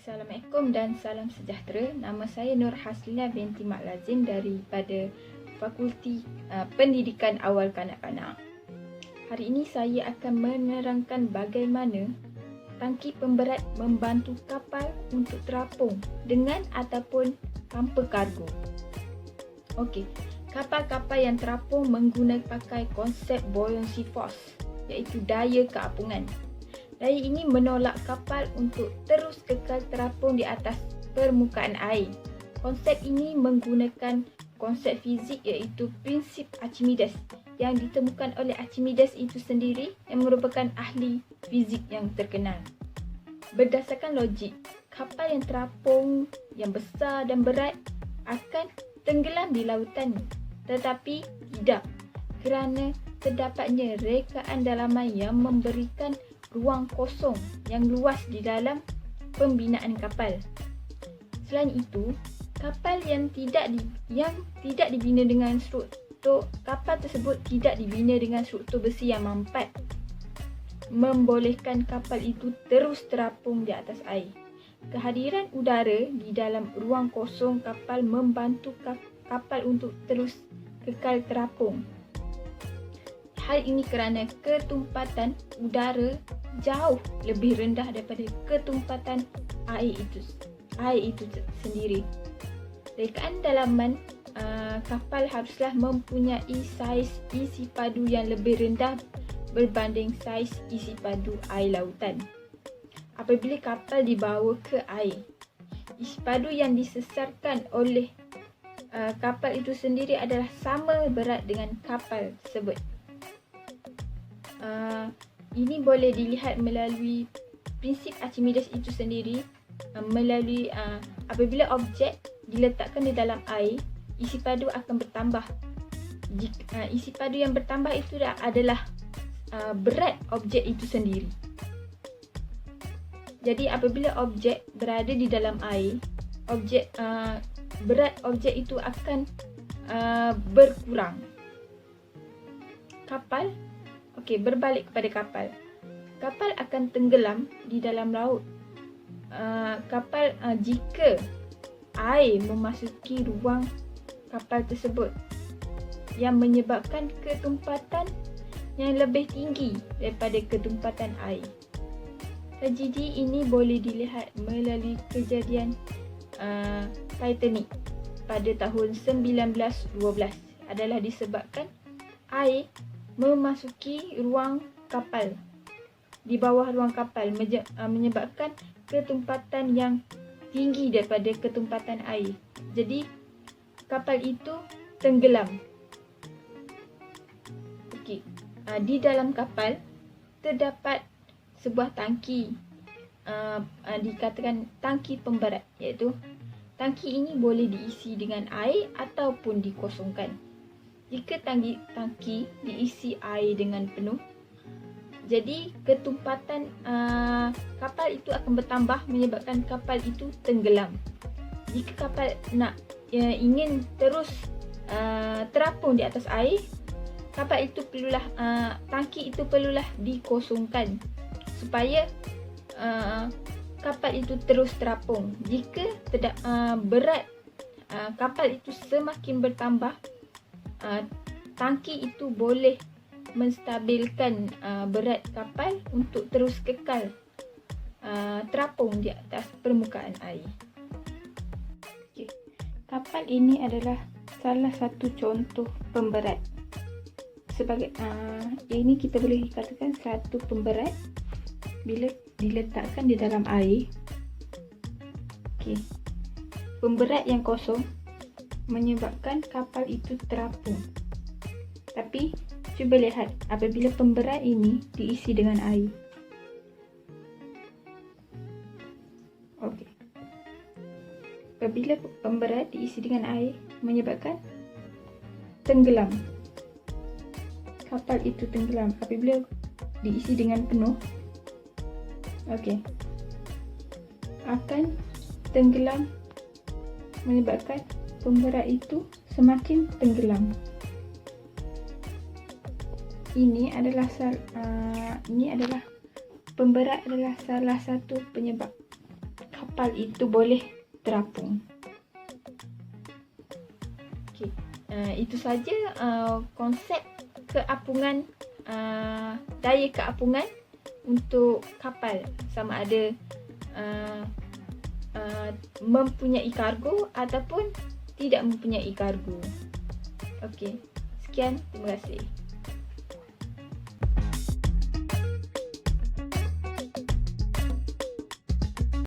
Assalamualaikum dan salam sejahtera. Nama saya Nur Haslina binti Mak Lazim daripada Fakulti Pendidikan Awal Kanak-Kanak. Hari ini saya akan menerangkan bagaimana tangki pemberat membantu kapal untuk terapung dengan ataupun tanpa kargo. Okey, kapal-kapal yang terapung menggunakan pakai konsep buoyancy force, iaitu daya keapungan. Daya ini menolak kapal untuk terus kekal terapung di atas permukaan air. Konsep ini menggunakan konsep fizik iaitu prinsip Archimedes yang ditemukan oleh Archimedes itu sendiri yang merupakan ahli fizik yang terkenal. Berdasarkan logik, kapal yang terapung yang besar dan berat akan tenggelam di lautan, tetapi tidak, kerana terdapatnya rekaan dalaman yang memberikan ruang kosong yang luas di dalam pembinaan kapal. Selain itu, kapal yang tidak dibina dengan struktur besi yang mampat, membolehkan kapal itu terus terapung di atas air. Kehadiran udara di dalam ruang kosong kapal membantu kapal untuk terus kekal terapung. Hal ini kerana ketumpatan udara jauh lebih rendah daripada ketumpatan air itu sendiri. Rekaan dalaman kapal haruslah mempunyai saiz isi padu yang lebih rendah berbanding saiz isi padu air lautan. Apabila kapal dibawa ke air, isi padu yang disesarkan oleh kapal itu sendiri adalah sama berat dengan kapal tersebut. Ini boleh dilihat melalui prinsip Archimedes itu sendiri, melalui apabila objek diletakkan di dalam air, isi padu akan bertambah. Isi padu yang bertambah itu adalah berat objek itu sendiri. Jadi apabila objek berada di dalam air, berat objek itu akan berkurang. Berbalik kepada kapal. Kapal akan tenggelam di dalam laut. Jika air memasuki ruang kapal tersebut yang menyebabkan ketumpatan yang lebih tinggi daripada ketumpatan air. Tragedi ini boleh dilihat melalui kejadian Titanic pada tahun 1912 adalah disebabkan air memasuki ruang kapal, di bawah ruang kapal, menyebabkan ketumpatan yang tinggi daripada ketumpatan air. Jadi kapal itu tenggelam. Di dalam kapal terdapat sebuah tangki, dikatakan tangki pemberat, iaitu tangki ini boleh diisi dengan air ataupun dikosongkan. Jika tangki diisi air dengan penuh, jadi ketumpatan kapal itu akan bertambah menyebabkan kapal itu tenggelam. Jika kapal ingin terus terapung di atas air, tangki itu perlulah dikosongkan supaya kapal itu terus terapung. Jika berat kapal itu semakin bertambah, tangki itu boleh menstabilkan berat kapal untuk terus kekal terapung di atas permukaan air. Kapal ini adalah salah satu contoh pemberat. Sebagai ini kita boleh katakan satu pemberat bila diletakkan di dalam air. Pemberat yang kosong menyebabkan kapal itu terapung. Tapi cuba lihat apabila pemberat ini diisi dengan air. Apabila pemberat diisi dengan air menyebabkan tenggelam. Kapal itu tenggelam. Apabila diisi dengan penuh, akan tenggelam menyebabkan pemberat itu semakin tenggelam. Pemberat adalah salah satu penyebab kapal itu boleh terapung. Okey, itu saja konsep keapungan, daya keapungan untuk kapal, sama ada mempunyai kargo ataupun tidak mempunyai kargo. Okey, sekian, terima kasih.